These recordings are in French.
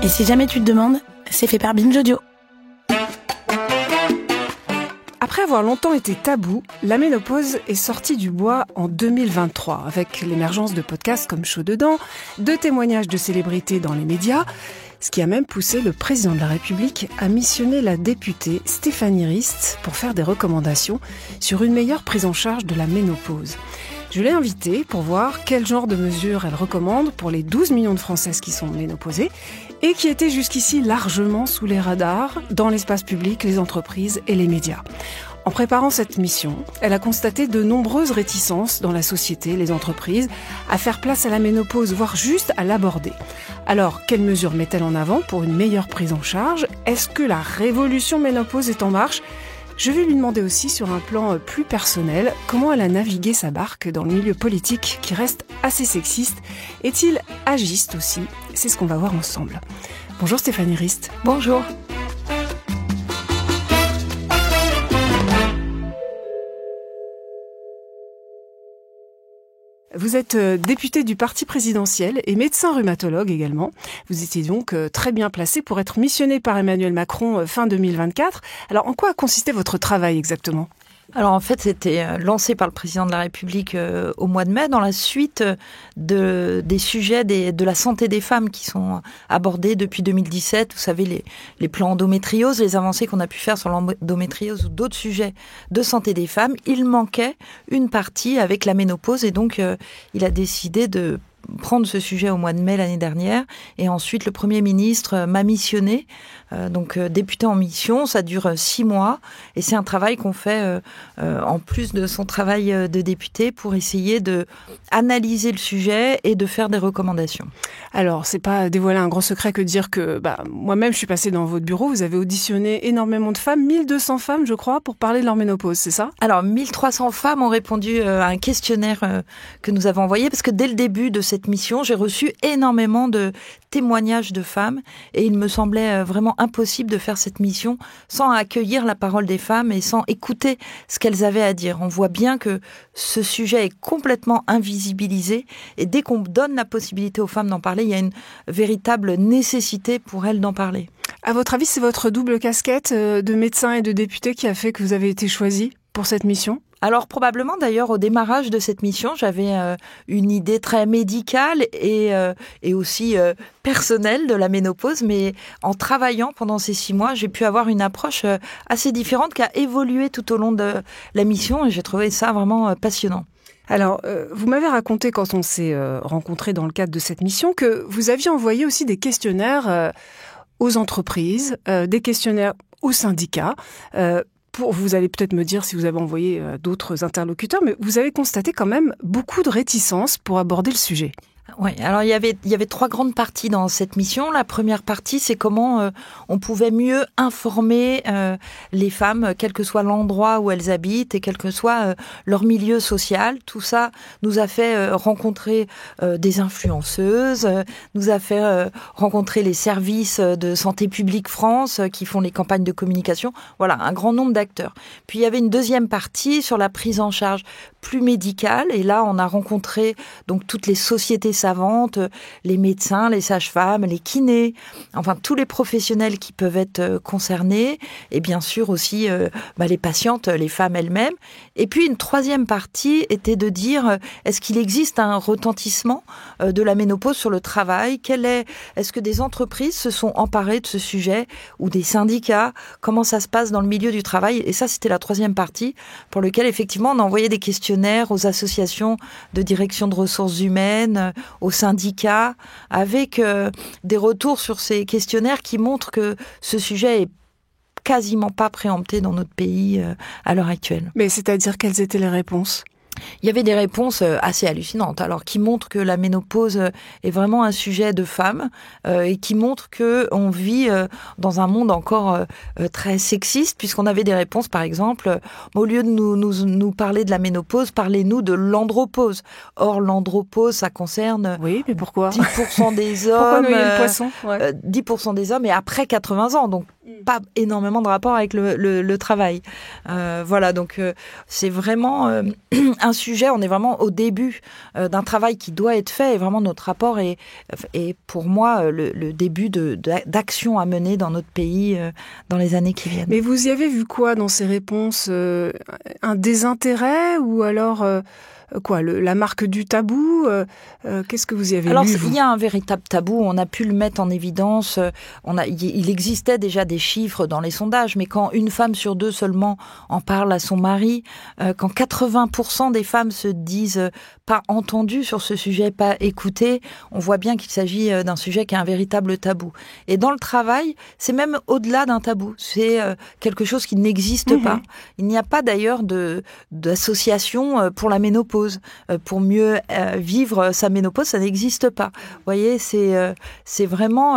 Et si jamais tu te demandes, c'est fait par Binge Audio. Après avoir longtemps été tabou, la ménopause est sortie du bois en 2023, avec l'émergence de podcasts comme Chaud Dedans, de témoignages de célébrités dans les médias, ce qui a même poussé le président de la République à missionner la députée Stéphanie Rist pour faire des recommandations sur une meilleure prise en charge de la ménopause. Je l'ai invitée pour voir quel genre de mesures elle recommande pour les 12 millions de Françaises qui sont ménopausées et qui étaient jusqu'ici largement sous les radars dans l'espace public, les entreprises et les médias. En préparant cette mission, elle a constaté de nombreuses réticences dans la société, les entreprises, à faire place à la ménopause, voire juste à l'aborder. Alors, quelles mesures met-elle en avant pour une meilleure prise en charge ? Est-ce que la révolution ménopause est en marche ? Je vais lui demander aussi, sur un plan plus personnel, comment elle a navigué sa barque dans le milieu politique qui reste assez sexiste. Est-il agiste aussi ? C'est ce qu'on va voir ensemble. Bonjour Stéphanie Rist. Bonjour. Vous êtes députée du parti présidentiel et médecin rhumatologue également. Vous étiez donc très bien placée pour être missionnée par Emmanuel Macron fin 2024. Alors, en quoi a consisté votre travail exactement ? Alors en fait, c'était lancé par le président de la République au mois de mai dans la suite des sujets de la santé des femmes qui sont abordés depuis 2017. Vous savez, les plans endométriose, les avancées qu'on a pu faire sur l'endométriose ou d'autres sujets de santé des femmes. Il manquait une partie avec la ménopause et donc il a décidé de prendre ce sujet au mois de mai l'année dernière et ensuite le Premier ministre m'a missionné, donc député en mission, ça dure 6 mois et c'est un travail qu'on fait en plus de son travail de député pour essayer de analyser le sujet et de faire des recommandations. Alors, c'est pas dévoiler un grand secret que de dire que moi-même je suis passée dans votre bureau, vous avez auditionné énormément de femmes, 1200 femmes je crois, pour parler de leur ménopause, c'est ça ? Alors 1300 femmes ont répondu à un questionnaire que nous avons envoyé parce que dès le début de cette mission, j'ai reçu énormément de témoignages de femmes et il me semblait vraiment impossible de faire cette mission sans accueillir la parole des femmes et sans écouter ce qu'elles avaient à dire. On voit bien que ce sujet est complètement invisibilisé et dès qu'on donne la possibilité aux femmes d'en parler, il y a une véritable nécessité pour elles d'en parler. À votre avis, c'est votre double casquette de médecin et de député qui a fait que vous avez été choisie pour cette mission ? Alors probablement d'ailleurs au démarrage de cette mission, j'avais une idée très médicale et aussi personnelle de la ménopause, mais en travaillant pendant ces 6 mois, j'ai pu avoir une approche assez différente qui a évolué tout au long de la mission et j'ai trouvé ça vraiment passionnant. Alors, vous m'avez raconté quand on s'est rencontrés dans le cadre de cette mission que vous aviez envoyé aussi des questionnaires aux entreprises, des questionnaires aux syndicats. Vous allez peut-être me dire si vous avez envoyé d'autres interlocuteurs, mais vous avez constaté quand même beaucoup de réticences pour aborder le sujet. Oui, alors il y avait 3 grandes parties dans cette mission. La première partie, c'est comment on pouvait mieux informer les femmes, quel que soit l'endroit où elles habitent et quel que soit leur milieu social. Tout ça nous a fait rencontrer des influenceuses, nous a fait rencontrer les services de Santé publique France qui font les campagnes de communication. Voilà, un grand nombre d'acteurs. Puis il y avait une deuxième partie sur la prise en charge plus médicale et là on a rencontré donc toutes les sociétés savantes, les médecins, les sages-femmes, les kinés, enfin tous les professionnels qui peuvent être concernés et bien sûr aussi les patientes, les femmes elles-mêmes. Et puis une troisième partie était de dire est-ce qu'il existe un retentissement de la ménopause sur le travail ? Est-ce que des entreprises se sont emparées de ce sujet ou des syndicats ? Comment ça se passe dans le milieu du travail ? Et ça c'était la troisième partie pour laquelle effectivement on a envoyé des questionnaires aux associations de direction de ressources humaines, aux syndicats, avec des retours sur ces questionnaires qui montrent que ce sujet est quasiment pas préempté dans notre pays à l'heure actuelle. Mais c'est-à-dire quelles étaient les réponses ? Il y avait des réponses assez hallucinantes, alors qui montrent que la ménopause est vraiment un sujet de femmes et qui montrent que on vit dans un monde encore très sexiste, puisqu'on avait des réponses, par exemple, au lieu de nous parler de la ménopause, parlez-nous de l'andropause. Or, l'andropause, ça concerne oui, mais pourquoi 10% des hommes. Pourquoi noyer le poisson ? 10% des hommes et après 80 ans. Donc, pas énormément de rapport avec le travail. Voilà, donc c'est vraiment un sujet, on est vraiment au début d'un travail qui doit être fait, et vraiment notre rapport est pour moi le début d'action à mener dans notre pays dans les années qui viennent. Mais vous y avez vu quoi dans ces réponses? Un désintérêt ou alors la marque du tabou? Qu'est-ce que vous y avez lu, vous? Il y a un véritable tabou, on a pu le mettre en évidence. Il existait déjà des chiffres dans les sondages, mais quand une femme sur deux seulement en parle à son mari, quand 80% des femmes se disent pas entendues sur ce sujet, pas écoutées, on voit bien qu'il s'agit d'un sujet qui est un véritable tabou. Et dans le travail, c'est même au-delà d'un tabou, c'est quelque chose qui n'existe pas. Il n'y a pas d'ailleurs d'association pour la ménopause. Pour mieux vivre sa ménopause, ça n'existe pas. Vous voyez, c'est vraiment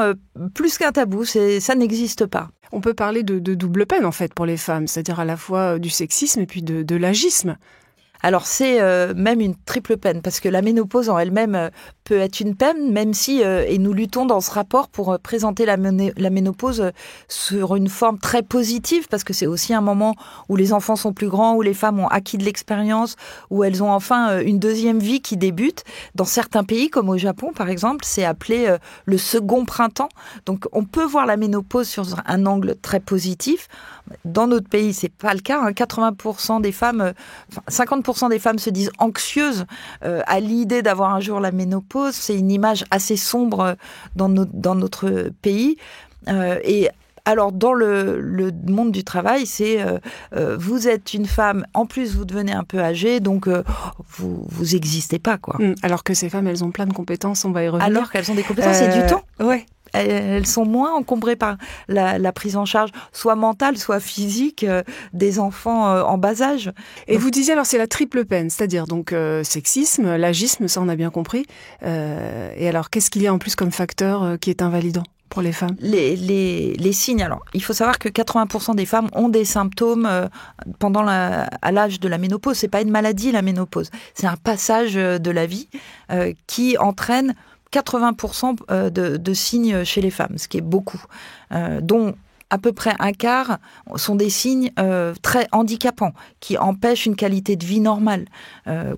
plus qu'un tabou, ça n'existe pas. On peut parler de double peine, en fait, pour les femmes, c'est-à-dire à la fois du sexisme et puis de l'agisme. Alors c'est même une triple peine, parce que la ménopause en elle-même peut être une peine, même si, et nous luttons dans ce rapport pour présenter la ménopause sur une forme très positive, parce que c'est aussi un moment où les enfants sont plus grands, où les femmes ont acquis de l'expérience, où elles ont enfin une deuxième vie qui débute. Dans certains pays, comme au Japon par exemple, c'est appelé le second printemps. Donc on peut voir la ménopause sur un angle très positif. Dans notre pays, c'est pas le cas. 80% des femmes, 50% des femmes se disent anxieuses à l'idée d'avoir un jour la ménopause. C'est une image assez sombre dans notre pays. Et alors, dans le monde du travail, c'est vous êtes une femme, en plus vous devenez un peu âgée, donc vous existez pas, quoi. Alors que ces femmes, elles ont plein de compétences, on va y revenir. Alors qu'elles ont des compétences et du temps. Ouais. Elles sont moins encombrées par la prise en charge, soit mentale, soit physique, des enfants en bas âge. Et vous disiez, alors c'est la triple peine, c'est-à-dire donc sexisme, l'agisme, ça on a bien compris. Et alors, qu'est-ce qu'il y a en plus comme facteur qui est invalidant pour les femmes? Les signes. Alors, il faut savoir que 80% des femmes ont des symptômes à l'âge de la ménopause. C'est pas une maladie, la ménopause. C'est un passage de la vie qui entraîne 80% de signes chez les femmes, ce qui est beaucoup, dont à peu près un quart sont des signes très handicapants qui empêchent une qualité de vie normale.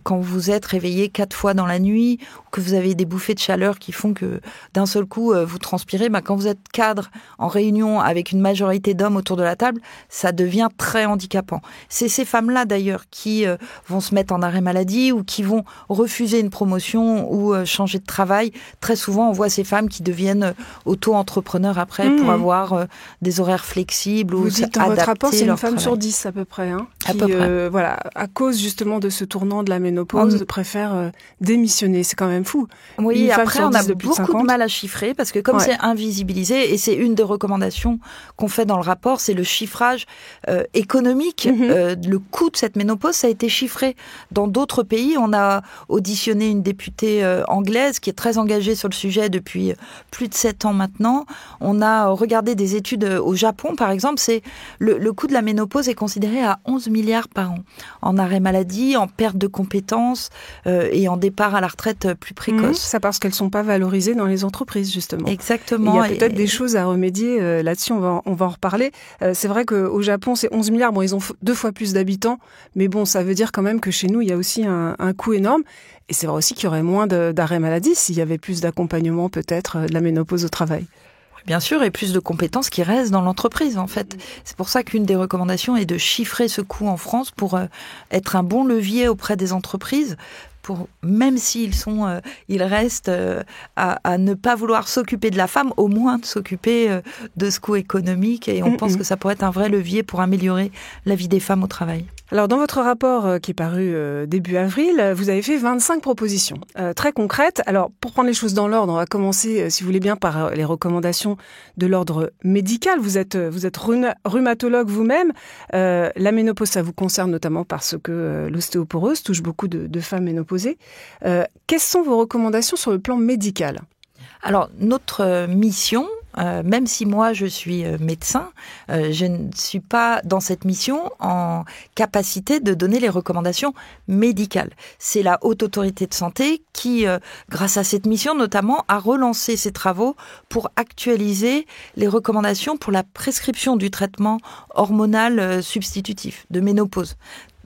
Quand vous êtes réveillé 4 fois dans la nuit, ou que vous avez des bouffées de chaleur qui font que d'un seul coup vous transpirez, quand vous êtes cadre en réunion avec une majorité d'hommes autour de la table, ça devient très handicapant. C'est ces femmes-là d'ailleurs qui vont se mettre en arrêt maladie ou qui vont refuser une promotion ou changer de travail. Très souvent, on voit ces femmes qui deviennent auto-entrepreneurs après pour avoir des horaires flexibles. Vous ou dites dans votre rapport, c'est une femme travail. sur 10 à peu près, à peu près. Voilà, à cause justement de ce tournant de la ménopause, préfère démissionner. C'est quand même fou. Oui, après on a beaucoup de mal à à chiffrer parce que comme c'est invisibilisé, et c'est une des recommandations qu'on fait dans le rapport, c'est le chiffrage économique. Le coût de cette ménopause, ça a été chiffré. Dans d'autres pays, on a auditionné une députée anglaise qui est très engagée sur le sujet depuis plus de 7 ans maintenant. On a regardé des études au Japon, par exemple, c'est le coût de la ménopause est considéré à 11 milliards par an, en arrêt maladie, en perte de compétences et en départ à la retraite plus précoce. Ça parce qu'elles sont pas valorisées dans les entreprises, justement. Exactement. Et il y a peut-être des choses à remédier là-dessus, on va en reparler. C'est vrai qu'au Japon, c'est 11 milliards. Bon, ils ont 2 fois plus d'habitants, mais bon, ça veut dire quand même que chez nous, il y a aussi un coût énorme. Et c'est vrai aussi qu'il y aurait moins d'arrêt maladie s'il y avait plus d'accompagnement, peut-être, de la ménopause au travail. Bien sûr, et plus de compétences qui restent dans l'entreprise, en fait. C'est pour ça qu'une des recommandations est de chiffrer ce coût en France pour être un bon levier auprès des entreprises, pour, même s'ils ils restent à ne pas vouloir s'occuper de la femme, au moins de s'occuper de ce coût économique. Et on pense que ça pourrait être un vrai levier pour améliorer la vie des femmes au travail. Alors, dans votre rapport qui est paru début avril, vous avez fait 25 propositions très concrètes. Alors, pour prendre les choses dans l'ordre, on va commencer, si vous voulez bien, par les recommandations de l'ordre médical. Vous êtes rhumatologue vous-même. La ménopause, ça vous concerne notamment parce que l'ostéoporose touche beaucoup de femmes ménopausées. Quelles sont vos recommandations sur le plan médical ? Alors, notre mission même si moi je suis médecin, je ne suis pas dans cette mission en capacité de donner les recommandations médicales. C'est la Haute Autorité de Santé qui, grâce à cette mission notamment, a relancé ses travaux pour actualiser les recommandations pour la prescription du traitement hormonal substitutif de ménopause.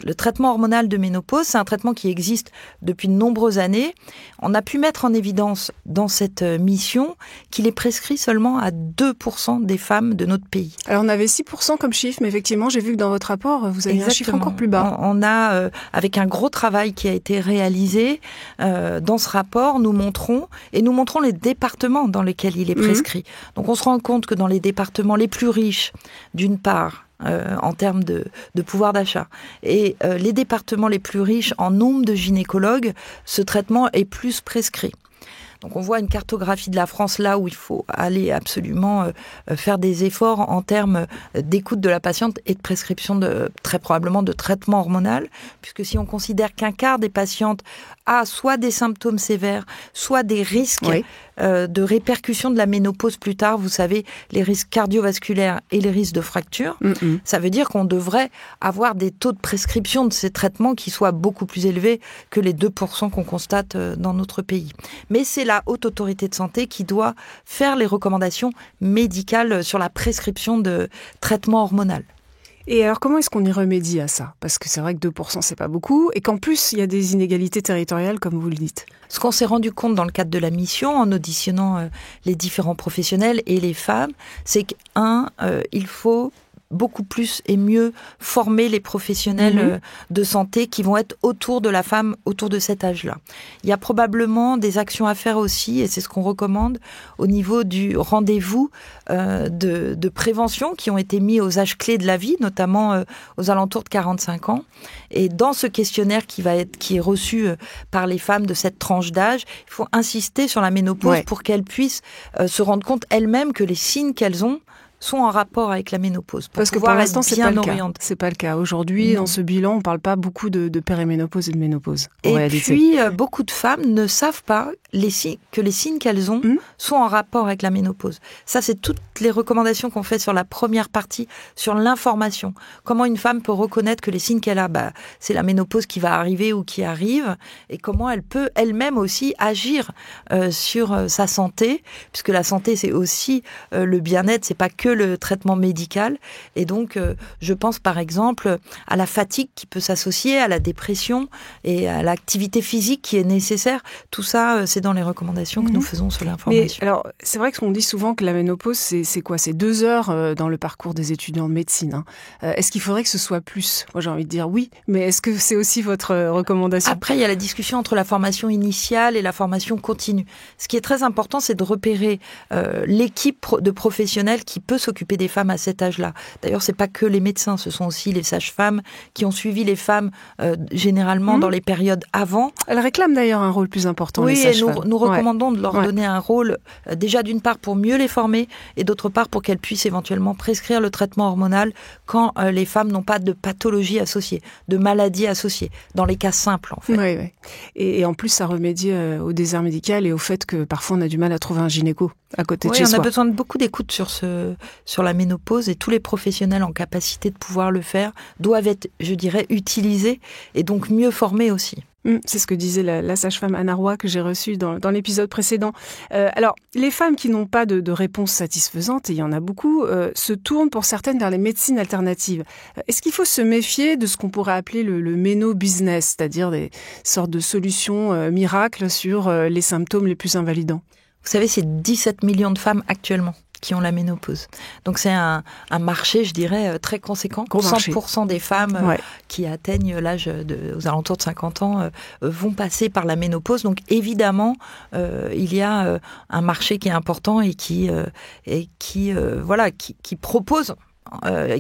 Le traitement hormonal de ménopause, c'est un traitement qui existe depuis de nombreuses années. On a pu mettre en évidence dans cette mission qu'il est prescrit seulement à 2% des femmes de notre pays. Alors on avait 6% comme chiffre, mais effectivement, j'ai vu que dans votre rapport, vous avez un chiffre encore plus bas. On a, avec un gros travail qui a été réalisé, dans ce rapport, nous montrons les départements dans lesquels il est prescrit. Donc on se rend compte que dans les départements les plus riches, d'une part, en termes de pouvoir d'achat. Et les départements les plus riches en nombre de gynécologues, ce traitement est plus prescrit. Donc on voit une cartographie de la France là où il faut aller absolument faire des efforts en termes d'écoute de la patiente et de prescription très probablement de traitement hormonal, puisque si on considère qu'un quart des patientes a soit des symptômes sévères, soit des risques de répercussion de la ménopause plus tard, vous savez, les risques cardiovasculaires et les risques de fracture, ça veut dire qu'on devrait avoir des taux de prescription de ces traitements qui soient beaucoup plus élevés que les 2% qu'on constate dans notre pays. Mais c'est la Haute Autorité de Santé qui doit faire les recommandations médicales sur la prescription de traitement hormonal. Et alors, comment est-ce qu'on y remédie à ça ? Parce que c'est vrai que 2%, c'est pas beaucoup, et qu'en plus, il y a des inégalités territoriales, comme vous le dites. Ce qu'on s'est rendu compte dans le cadre de la mission, en auditionnant les différents professionnels et les femmes, c'est il faut beaucoup plus et mieux former les professionnels de santé qui vont être autour de la femme, autour de cet âge-là. Il y a probablement des actions à faire aussi, et c'est ce qu'on recommande, au niveau du rendez-vous de prévention qui ont été mis aux âges clés de la vie, notamment aux alentours de 45 ans. Et dans ce questionnaire qui est reçu par les femmes de cette tranche d'âge, il faut insister sur la ménopause pour qu'elles puissent se rendre compte elles-mêmes que les signes qu'elles ont sont en rapport avec la ménopause. Parce que pour l'instant, c'est pas le cas. C'est pas le cas. Aujourd'hui, dans ce bilan, on parle pas beaucoup de péréménopause et de ménopause. Et puis, beaucoup de femmes ne savent pas que les signes qu'elles ont sont en rapport avec la ménopause. Ça, c'est toutes les recommandations qu'on fait sur la première partie, sur l'information. Comment une femme peut reconnaître que les signes qu'elle a, c'est la ménopause qui va arriver ou qui arrive, et comment elle peut elle-même aussi agir sur sa santé, puisque la santé, c'est aussi le bien-être, c'est pas que le traitement médical. Et donc, je pense par exemple à la fatigue qui peut s'associer à la dépression et à l'activité physique qui est nécessaire. Tout ça, c'est dans les recommandations que nous faisons sur l'information. Mais alors, c'est vrai qu'on dit souvent que la ménopause, c'est quoi ? C'est 2 heures dans le parcours des étudiants de médecine. Est-ce qu'il faudrait que ce soit plus ? Moi, j'ai envie de dire oui, mais est-ce que c'est aussi votre recommandation ? Après, il y a la discussion entre la formation initiale et la formation continue. Ce qui est très important, c'est de repérer l'équipe de professionnels qui peut s'occuper des femmes à cet âge-là. D'ailleurs, c'est pas que les médecins, ce sont aussi les sages-femmes qui ont suivi les femmes généralement dans les périodes avant. Elles réclament d'ailleurs un rôle plus important, les sages-femmes. Nous recommandons de leur donner un rôle, déjà d'une part pour mieux les former, et d'autre part pour qu'elles puissent éventuellement prescrire le traitement hormonal quand les femmes n'ont pas de pathologie associée, de maladie associée, dans les cas simples en fait. Oui. Et en plus, ça remédie au désert médical et au fait que parfois on a du mal à trouver un gynéco à côté de chez soi. On a besoin de beaucoup d'écoute sur la ménopause, et tous les professionnels en capacité de pouvoir le faire doivent être, je dirais, utilisés et donc mieux formés aussi. C'est ce que disait la sage-femme Anna Roy que j'ai reçue dans l'épisode précédent. Alors, les femmes qui n'ont pas de réponse satisfaisante, et il y en a beaucoup, se tournent pour certaines vers les médecines alternatives. Est-ce qu'il faut se méfier de ce qu'on pourrait appeler le méno-business, c'est-à-dire des sortes de solutions miracles sur les symptômes les plus invalidants ? Vous savez, c'est 17 millions de femmes actuellement qui ont la ménopause. Donc c'est un marché, je dirais, très conséquent. 100% des femmes qui atteignent l'âge aux alentours de 50 ans vont passer par la ménopause. Donc évidemment, il y a un marché qui est important et qui propose,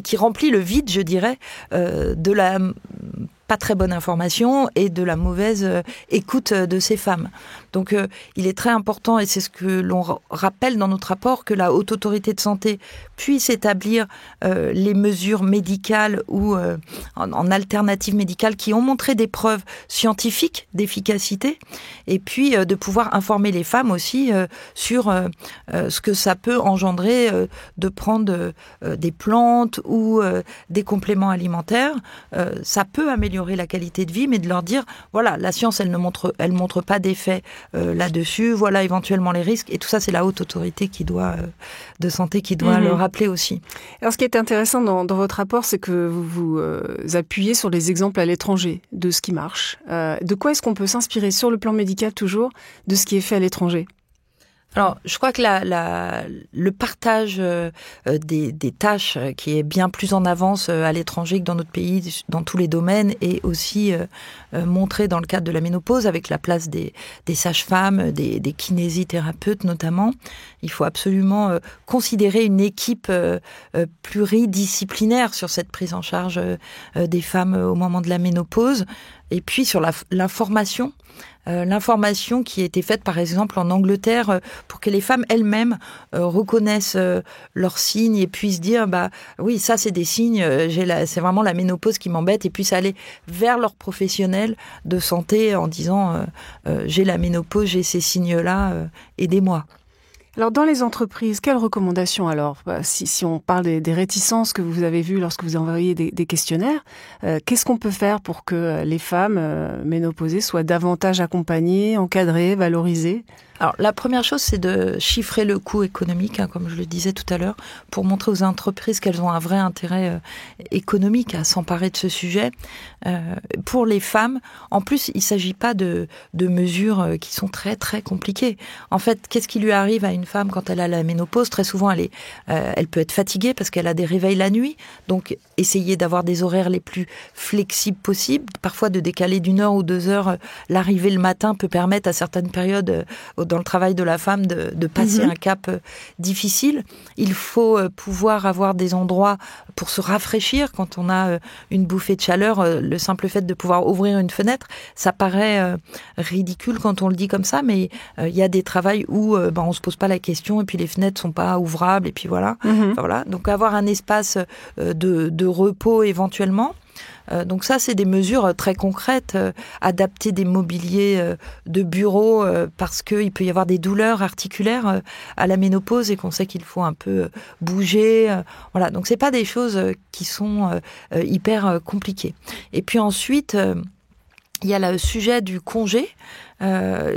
qui remplit le vide, je dirais, de la pas très bonne information et de la mauvaise écoute de ces femmes. Donc, il est très important, et c'est ce que l'on rappelle dans notre rapport, que la Haute Autorité de Santé puisse établir les mesures médicales ou en alternative médicale qui ont montré des preuves scientifiques d'efficacité, et puis de pouvoir informer les femmes aussi sur ce que ça peut engendrer de prendre des plantes ou des compléments alimentaires. Ça peut améliorer la qualité de vie, mais de leur dire, voilà, la science, elle montre pas d'effet là-dessus, voilà éventuellement les risques, et tout ça, c'est la Haute Autorité de Santé qui doit le rappeler aussi. Alors, ce qui est intéressant dans votre rapport, c'est que vous appuyez sur les exemples à l'étranger de ce qui marche. De quoi est-ce qu'on peut s'inspirer sur le plan médical toujours de ce qui est fait à l'étranger ? Alors, je crois que le partage des tâches qui est bien plus en avance à l'étranger que dans notre pays, dans tous les domaines, est aussi montré dans le cadre de la ménopause, avec la place des sages-femmes, des kinésithérapeutes notamment. Il faut absolument considérer une équipe pluridisciplinaire sur cette prise en charge des femmes au moment de la ménopause. Et puis sur l'information. L'information qui a été faite, par exemple, en Angleterre, pour que les femmes elles-mêmes reconnaissent leurs signes et puissent dire, oui, ça c'est des signes, c'est vraiment la ménopause qui m'embête, et puis aller vers leurs professionnels de santé en disant, j'ai la ménopause, j'ai ces signes-là, aidez-moi. Alors, dans les entreprises, quelles recommandations alors ? Si on parle des réticences que vous avez vues lorsque vous envoyez des questionnaires, qu'est-ce qu'on peut faire pour que les femmes ménopausées soient davantage accompagnées, encadrées, valorisées ? Alors, la première chose, c'est de chiffrer le coût économique, comme je le disais tout à l'heure, pour montrer aux entreprises qu'elles ont un vrai intérêt économique à s'emparer de ce sujet. Pour les femmes, en plus, il ne s'agit pas de mesures qui sont très, très compliquées. En fait, qu'est-ce qui lui arrive à une femme quand elle a la ménopause ? Très souvent, elle peut être fatiguée parce qu'elle a des réveils la nuit. Donc, essayer d'avoir des horaires les plus flexibles possibles. Parfois, de décaler d'1 heure ou 2 heures l'arrivée le matin peut permettre à certaines périodes dans le travail de la femme de passer un cap difficile. Il faut pouvoir avoir des endroits pour se rafraîchir quand on a une bouffée de chaleur. Le simple fait de pouvoir ouvrir une fenêtre, ça paraît ridicule quand on le dit comme ça, mais il y a des travails où on se pose pas la question et puis les fenêtres sont pas ouvrables et puis voilà. Enfin, voilà. Donc avoir un espace de repos éventuellement. Donc ça, c'est des mesures très concrètes, adapter des mobiliers de bureau parce qu'il peut y avoir des douleurs articulaires à la ménopause et qu'on sait qu'il faut un peu bouger. Voilà, donc c'est pas des choses qui sont hyper compliquées. Et puis ensuite, il y a le sujet du congé.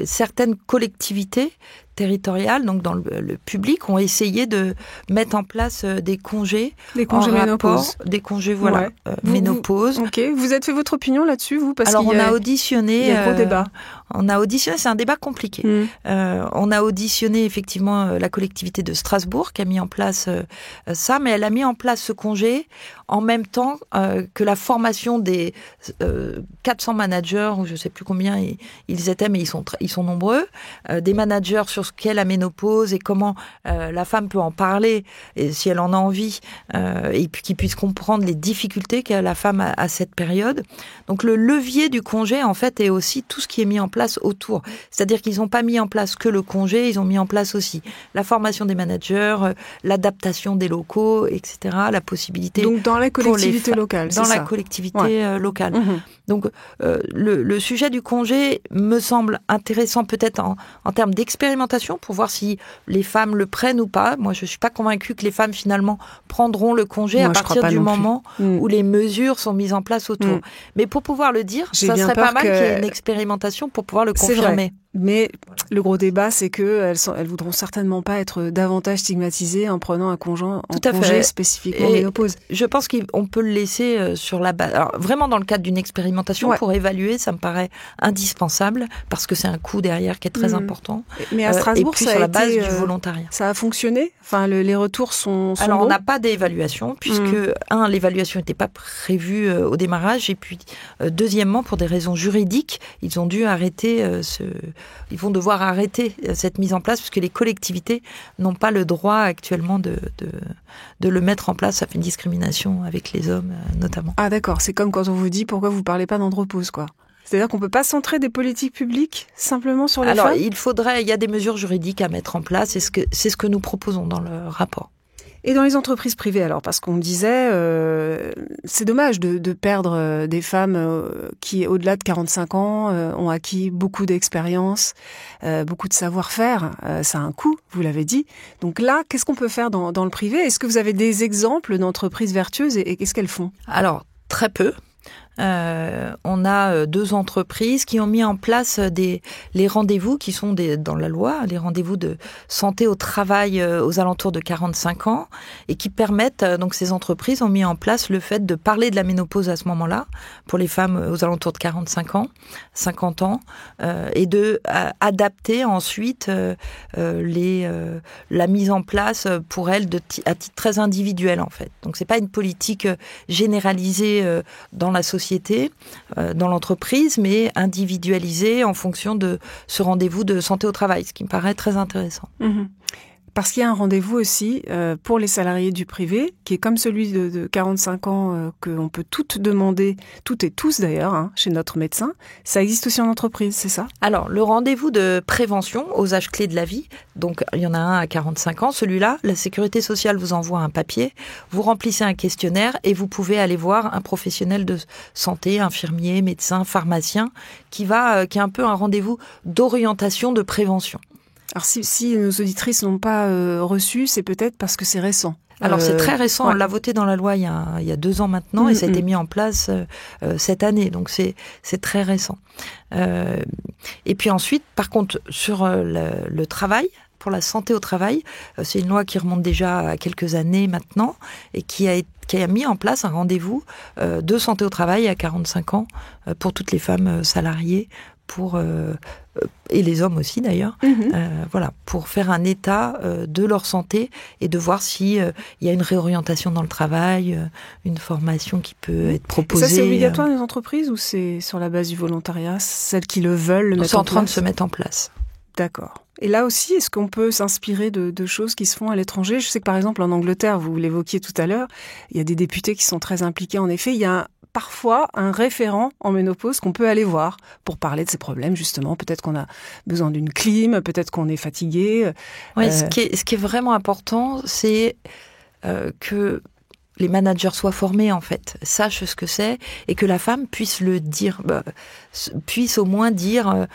Certaines collectivités territoriales, donc dans le public, ont essayé de mettre en place des congés ménopause. Des congés, voilà, ménopause. Ok. Vous avez fait votre opinion là-dessus, vous ? Alors, on a auditionné... Il y a gros débat. On a auditionné, c'est un débat compliqué. On a auditionné effectivement la collectivité de Strasbourg qui a mis en place ça, mais elle a mis en place ce congé en même temps que la formation des 400 managers, ou je ne sais plus combien ils étaient, mais ils sont nombreux, des managers sur ce qu'est la ménopause et comment la femme peut en parler, et si elle en a envie, et puis qu'ils puissent comprendre les difficultés qu'a la femme à cette période. Donc le levier du congé, en fait, est aussi tout ce qui est mis en place autour. C'est-à-dire qu'ils n'ont pas mis en place que le congé, ils ont mis en place aussi la formation des managers, l'adaptation des locaux, etc., la possibilité... Donc dans la collectivité locale, c'est ça ? Dans la collectivité locale. Donc le sujet du congé me semble intéressant peut-être en termes d'expérimentation pour voir si les femmes le prennent ou pas. Moi, je ne suis pas convaincue que les femmes finalement prendront le congé à partir du moment où les mesures sont mises en place autour. Mais pour pouvoir le dire, ça serait pas mal qu'il y ait une expérimentation pour pouvoir le confirmer. C'est vrai. Mais le gros débat, c'est que elles voudront certainement pas être davantage stigmatisées en prenant un congé spécifiquement ménopause. Je pense qu'on peut le laisser sur la base. Alors vraiment dans le cadre d'une expérimentation pour évaluer, ça me paraît indispensable parce que c'est un coût derrière qui est très important. Mais à Strasbourg, et puis sur la base du volontariat. Ça a fonctionné. Enfin, les retours sont Alors bons. on n'a pas d'évaluation puisque l'évaluation n'était pas prévue au démarrage et puis deuxièmement pour des raisons juridiques, ils ont dû arrêter ils vont devoir arrêter cette mise en place puisque les collectivités n'ont pas le droit actuellement de le mettre en place. Ça fait une discrimination avec les hommes notamment. Ah d'accord, c'est comme quand on vous dit pourquoi vous parlez pas d'andropause, quoi. C'est-à-dire qu'on peut pas centrer des politiques publiques simplement sur les femmes ? Alors, il y a des mesures juridiques à mettre en place, c'est ce que nous proposons dans le rapport. Et dans les entreprises privées, alors, parce qu'on disait, c'est dommage de perdre des femmes qui, au-delà de 45 ans, ont acquis beaucoup d'expérience, beaucoup de savoir-faire. Ça a un coût, vous l'avez dit. Donc là, qu'est-ce qu'on peut faire dans le privé ? Est-ce que vous avez des exemples d'entreprises vertueuses et qu'est-ce qu'elles font ? Alors, très peu. On a 2 entreprises qui ont mis en place les rendez-vous qui sont dans la loi, les rendez-vous de santé au travail aux alentours de 45 ans et qui permettent, donc ces entreprises ont mis en place le fait de parler de la ménopause à ce moment-là pour les femmes aux alentours de 45 ans, 50 ans et de adapter ensuite la mise en place pour elles à titre très individuel en fait. Donc c'est pas une politique généralisée dans la société, dans l'entreprise, mais individualisé en fonction de ce rendez-vous de santé au travail, ce qui me paraît très intéressant. Mmh. Parce qu'il y a un rendez-vous aussi pour les salariés du privé, qui est comme celui de 45 ans qu'on peut toutes demander, toutes et tous d'ailleurs, chez notre médecin. Ça existe aussi en entreprise, c'est ça ? Alors, le rendez-vous de prévention aux âges clés de la vie, donc il y en a un à 45 ans, celui-là, la Sécurité sociale vous envoie un papier, vous remplissez un questionnaire et vous pouvez aller voir un professionnel de santé, infirmier, médecin, pharmacien, qui est un peu un rendez-vous d'orientation, de prévention. Alors si nos auditrices n'ont pas reçu, c'est peut-être parce que c'est récent. Alors c'est très récent, ouais. On l'a voté dans la loi il y a 2 ans maintenant et ça a été mis en place cette année, donc c'est très récent. Et puis ensuite, par contre, sur le travail, pour la santé au travail, c'est une loi qui remonte déjà à quelques années maintenant et qui a mis en place un rendez-vous de santé au travail à 45 ans pour toutes les femmes salariées, et les hommes aussi d'ailleurs, pour faire un état de leur santé et de voir si il y a une réorientation dans le travail, une formation qui peut être proposée. Et ça, c'est obligatoire dans les entreprises ou c'est sur la base du volontariat, celles qui le veulent le mettre en place ? C'est en train de se mettre en place. D'accord. Et là aussi, est-ce qu'on peut s'inspirer de choses qui se font à l'étranger ? Je sais que par exemple en Angleterre, vous l'évoquiez tout à l'heure, il y a des députés qui sont très impliqués. En effet, il y a parfois un référent en ménopause qu'on peut aller voir pour parler de ces problèmes, justement. Peut-être qu'on a besoin d'une clim, peut-être qu'on est fatigué. Oui, ce qui est vraiment important, c'est que les managers soient formés, en fait, sachent ce que c'est, et que la femme puisse le dire, puisse au moins dire,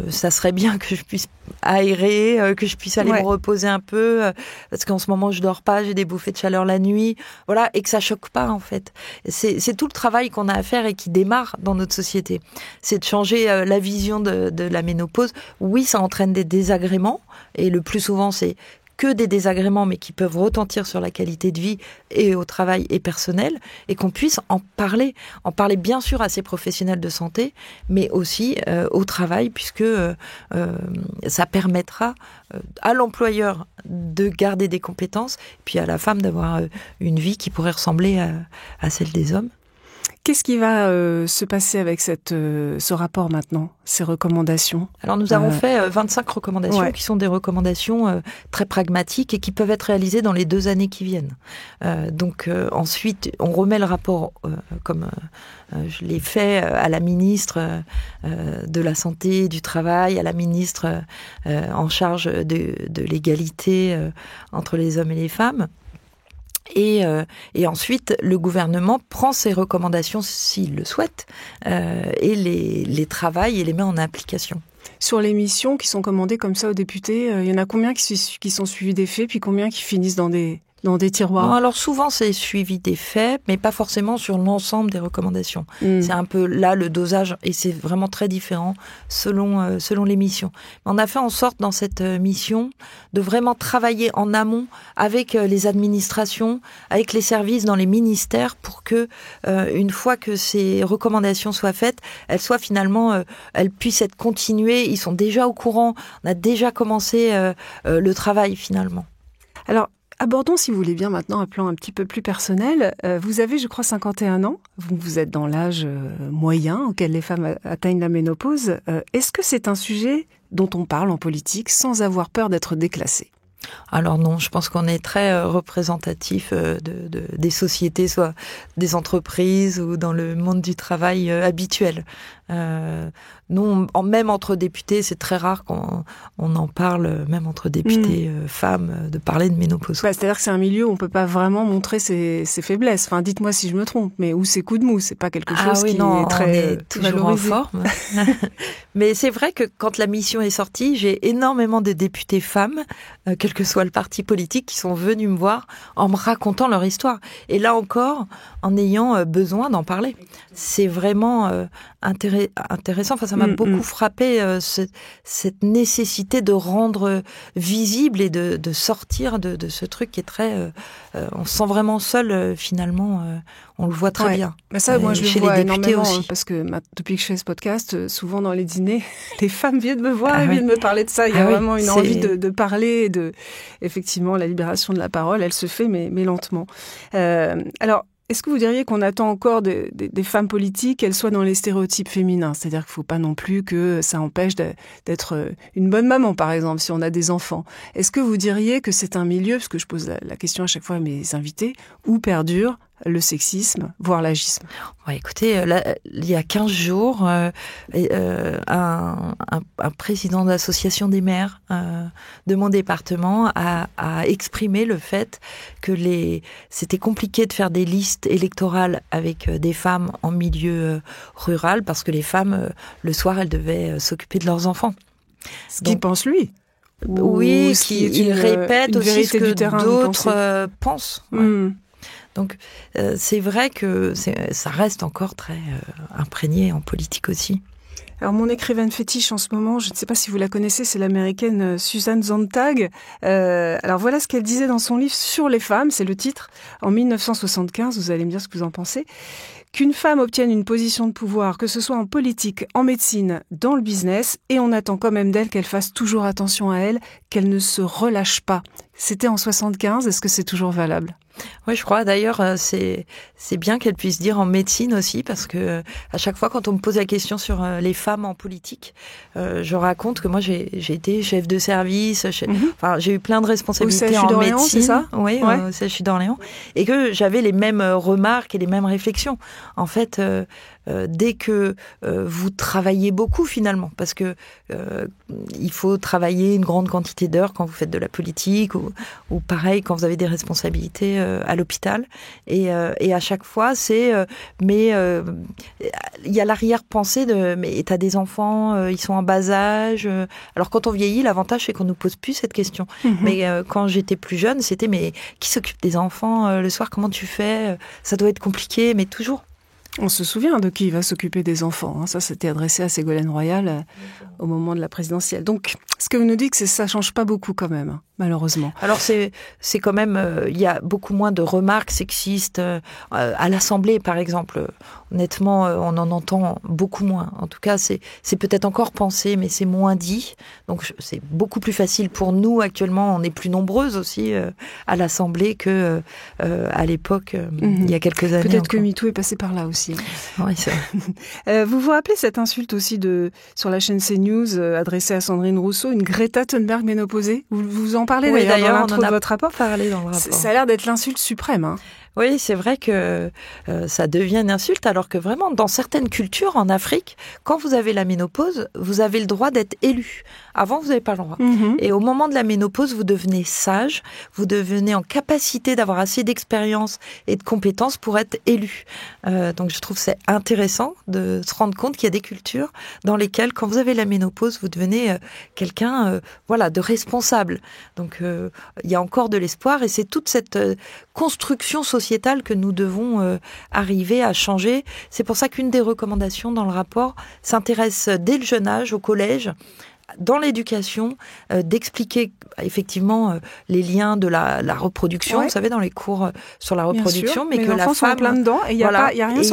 ça serait bien que je puisse aérer, que je puisse aller me reposer un peu, parce qu'en ce moment je dors pas, j'ai des bouffées de chaleur la nuit, voilà, et que ça choque pas, en fait. C'est tout le travail qu'on a à faire et qui démarre dans notre société. C'est de changer la vision de la ménopause. Oui, ça entraîne des désagréments, et le plus souvent c'est que des désagréments, mais qui peuvent retentir sur la qualité de vie et au travail et personnel, et qu'on puisse en parler bien sûr à ces professionnels de santé, mais aussi au travail, puisque ça permettra à l'employeur de garder des compétences, puis à la femme d'avoir une vie qui pourrait ressembler à celle des hommes. Qu'est-ce qui va se passer avec ce rapport maintenant, ces recommandations ? Alors nous avons fait 25 recommandations qui sont des recommandations très pragmatiques et qui peuvent être réalisées dans les 2 années qui viennent. Ensuite, on remet le rapport comme je l'ai fait à la ministre de la Santé et du Travail, à la ministre en charge de l'égalité entre les hommes et les femmes. Et ensuite, le gouvernement prend ces recommandations, s'il le souhaite, et les travaille et les met en application. Sur les missions qui sont commandées comme ça aux députés, il y en a combien qui sont suivies des faits, puis combien qui finissent dans des tiroirs ? Non, alors souvent c'est suivi des faits, mais pas forcément sur l'ensemble des recommandations. C'est un peu là le dosage, et c'est vraiment très différent selon les missions. On a fait en sorte dans cette mission de vraiment travailler en amont avec les administrations, avec les services dans les ministères, pour que une fois que ces recommandations soient faites, elles soient finalement, elles puissent être continuées. Ils sont déjà au courant. On a déjà commencé le travail finalement. Alors, abordons, si vous voulez bien, maintenant un plan un petit peu plus personnel. Vous avez, je crois, 51 ans. Vous êtes dans l'âge moyen auquel les femmes atteignent la ménopause. Est-ce que c'est un sujet dont on parle en politique sans avoir peur d'être déclassé ? Alors non, je pense qu'on est très représentatif des sociétés, soit des entreprises ou dans le monde du travail habituel. Nous, même entre députés, c'est très rare qu'on en parle, même entre députés femmes, de parler de ménopause. C'est-à-dire que c'est un milieu où on peut pas vraiment montrer ses faiblesses. Enfin, dites-moi si je me trompe, mais où ses coups de mou, c'est pas quelque chose qui est très toujours en forme. Mais c'est vrai que quand la mission est sortie, j'ai énormément de députés femmes, quel que soit le parti politique, qui sont venus me voir en me racontant leur histoire. Et là encore, en ayant besoin d'en parler. C'est vraiment intéressant. Enfin, ça m'a beaucoup frappé, cette nécessité de rendre visible et de sortir de ce truc qui est très... on se sent vraiment seul, finalement. On le voit très bien. Mais ça, moi, je le vois énormément, aussi. Parce que depuis que je fais ce podcast, souvent dans les dîners, les femmes viennent me voir et viennent me parler de ça. Il y a vraiment une envie de parler, effectivement, la libération de la parole, elle se fait, mais lentement. Alors, est-ce que vous diriez qu'on attend encore des femmes politiques, qu'elles soient dans les stéréotypes féminins ? C'est-à-dire qu'il ne faut pas non plus que ça empêche d'être une bonne maman, par exemple, si on a des enfants. Est-ce que vous diriez que c'est un milieu, parce que je pose la question à chaque fois à mes invités, où perdure le sexisme, voire l'agisme? Ouais, écoutez, là, il y a 15 jours, un président d'association des maires de mon département a exprimé le fait que c'était compliqué de faire des listes électorales avec des femmes en milieu rural parce que les femmes, le soir, elles devaient s'occuper de leurs enfants. Ce qu'il pense lui. Oui, il répète aussi ce que d'autres pensent. Ouais. Donc, c'est vrai que ça reste encore très imprégné en politique aussi. Alors, mon écrivaine fétiche en ce moment, je ne sais pas si vous la connaissez, c'est l'américaine Susan Sontag. Alors, voilà ce qu'elle disait dans son livre Sur les femmes, c'est le titre, en 1975, vous allez me dire ce que vous en pensez. Qu'une femme obtienne une position de pouvoir, que ce soit en politique, en médecine, dans le business, et on attend quand même d'elle qu'elle fasse toujours attention à elle, qu'elle ne se relâche pas. C'était en 75, est-ce que c'est toujours valable ? Oui, je crois. D'ailleurs, c'est bien qu'elle puisse dire en médecine aussi, parce que à chaque fois, quand on me pose la question sur les femmes en politique, je raconte que moi, j'ai été chef de service, enfin, j'ai eu plein de responsabilités en médecine. C'est ça ? Oui, au CHU d'Orléans, et que j'avais les mêmes remarques et les mêmes réflexions. En fait, dès que vous travaillez beaucoup finalement, parce que il faut travailler une grande quantité d'heures quand vous faites de la politique ou pareil quand vous avez des responsabilités à l'hôpital et à chaque fois c'est il y a l'arrière-pensée de mais t'as des enfants, ils sont en bas âge. Alors quand on vieillit, l'avantage c'est qu'on nous pose plus cette question. Mais quand j'étais plus jeune, c'était mais qui s'occupe des enfants le soir, comment tu fais, ça doit être compliqué, mais toujours. On se souvient de qui va s'occuper des enfants. Ça, c'était adressé à Ségolène Royal au moment de la présidentielle. Donc, ce que vous nous dites, c'est que ça change pas beaucoup quand même, malheureusement. Alors, c'est quand même... Il y a beaucoup moins de remarques sexistes. À l'Assemblée, par exemple, honnêtement, on en entend beaucoup moins. En tout cas, c'est peut-être encore pensé, mais c'est moins dit. Donc, c'est beaucoup plus facile pour nous, actuellement. On est plus nombreuses aussi à l'Assemblée que à l'époque, il y a quelques années. Peut-être que MeToo est passé par là aussi. Oui, c'est vrai. Vous vous rappelez cette insulte aussi sur la chaîne CNews adressée à Sandrine Rousseau, une Greta Thunberg ménopausée? Vous en parlez d'ailleurs dans l'intro de votre rapport. Parlé dans le rapport. Ça a l'air d'être l'insulte suprême. Oui, c'est vrai que ça devient une insulte, alors que vraiment, dans certaines cultures en Afrique, quand vous avez la ménopause, vous avez le droit d'être élu. Avant, vous n'avez pas le droit. Et au moment de la ménopause, vous devenez sage, vous devenez en capacité d'avoir assez d'expérience et de compétences pour être élu. Donc, je trouve que c'est intéressant de se rendre compte qu'il y a des cultures dans lesquelles, quand vous avez la ménopause, vous devenez quelqu'un de responsable. Donc, il y a encore de l'espoir et c'est toute cette construction sociétale que nous devons arriver à changer. C'est pour ça qu'une des recommandations dans le rapport s'intéresse dès le jeune âge, au collège, dans l'éducation, d'expliquer effectivement les liens de la reproduction, vous savez, dans les cours sur la reproduction, mais que la femme... sont plein dedans et il n'y a rien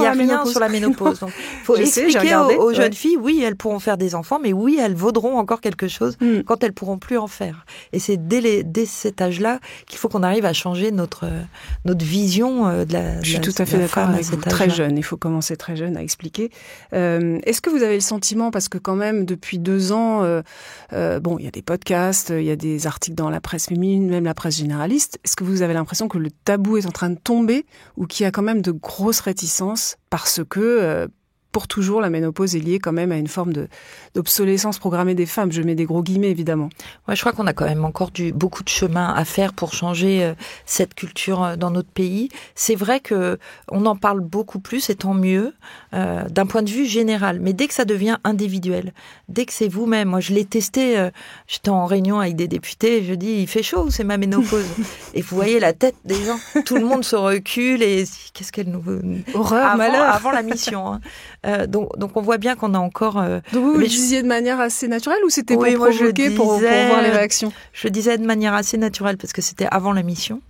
sur la ménopause. Donc, il faut expliquer aux jeunes filles, oui, elles pourront faire des enfants, mais oui, elles vaudront encore quelque chose quand elles pourront plus en faire. Et c'est dès cet âge-là qu'il faut qu'on arrive à changer notre vision de la Je suis tout à fait d'accord avec vous. Très jeune, il faut commencer très jeune à expliquer. Est-ce que vous avez le sentiment, parce que quand même depuis 2 ans, il y a des podcasts, il y a des articles dans la presse féminine, même la presse généraliste, est-ce que vous avez l'impression que le tabou est en train de tomber ou qu'il y a quand même de grosses réticences parce que pour toujours, la ménopause est liée quand même à une forme d'obsolescence programmée des femmes. Je mets des gros guillemets, évidemment. Ouais, je crois qu'on a quand même encore beaucoup de chemin à faire pour changer cette culture dans notre pays. C'est vrai que on en parle beaucoup plus, et tant mieux, d'un point de vue général. Mais dès que ça devient individuel, dès que c'est vous-même, moi je l'ai testé, j'étais en réunion avec des députés, je dis, il fait chaud ou c'est ma ménopause? Et vous voyez la tête des gens, tout le monde se recule et qu'est-ce qu'elle nous veut? Horreur, malheur. Avant la mission, hein. Donc on voit bien qu'on a encore... Donc vous le disiez de manière assez naturelle ou c'était pour provoquer, pour voir les réactions? Je le disais de manière assez naturelle parce que c'était avant la mission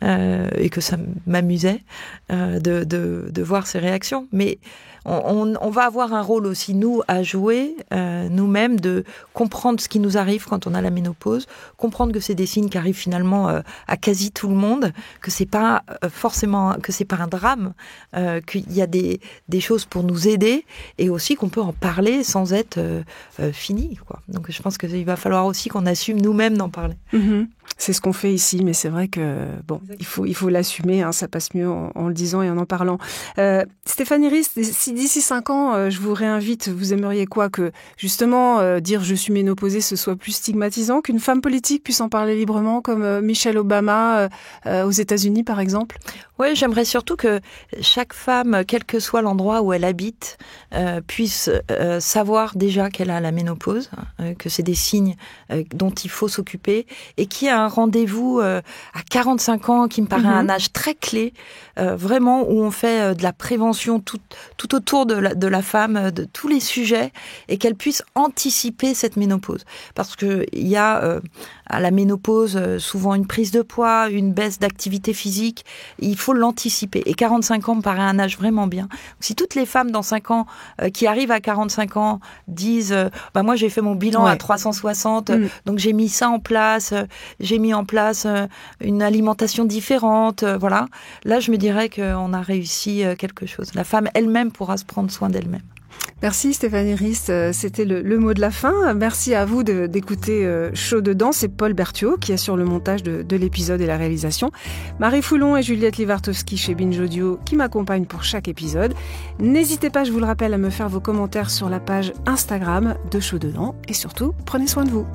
et que ça m'amusait de voir ces réactions. Mais on va avoir un rôle aussi, nous, à jouer, nous-mêmes, de comprendre ce qui nous arrive quand on a la ménopause, comprendre que c'est des signes qui arrivent finalement à quasi tout le monde, que c'est pas forcément, que c'est pas un drame, qu'il y a des choses pour nous aider et aussi qu'on peut en parler sans être fini, quoi. Donc je pense qu'il va falloir aussi qu'on assume nous-mêmes d'en parler. Mm-hmm. C'est ce qu'on fait ici, mais c'est vrai que il faut l'assumer, hein, ça passe mieux en le disant et en parlant. Stéphanie Rist, si d'ici 5 ans, je vous réinvite, vous aimeriez quoi? Que justement, dire je suis ménopausée, ce soit plus stigmatisant, qu'une femme politique puisse en parler librement, comme Michelle Obama aux États-Unis par exemple? Oui, j'aimerais surtout que chaque femme, quel que soit l'endroit où elle habite, puisse savoir déjà qu'elle a la ménopause, que c'est des signes dont il faut s'occuper, et qu'il y a un rendez-vous à 45 ans qui me paraît un âge très clé, vraiment où on fait de la prévention tout autour de la femme, de tous les sujets, et qu'elle puisse anticiper cette ménopause. Parce que il y a à la ménopause souvent une prise de poids, une baisse d'activité physique, il faut l'anticiper. Et 45 ans me paraît un âge vraiment bien. Si toutes les femmes dans 5 ans qui arrivent à 45 ans disent moi j'ai fait mon bilan à 360, donc j'ai mis ça en place, j'ai mis en place une alimentation différente, voilà. Là je me dirais qu'on a réussi quelque chose. La femme elle-même pourra se prendre soin d'elle-même. Merci Stéphanie Rist, c'était le mot de la fin. Merci à vous d'écouter Chaud dedans. C'est Paul Berthiaud qui assure le montage de l'épisode et la réalisation. Marie Foulon et Juliette Livartowski chez Binge Audio qui m'accompagnent pour chaque épisode. N'hésitez pas, je vous le rappelle, à me faire vos commentaires sur la page Instagram de Chaud dedans. Et surtout, prenez soin de vous.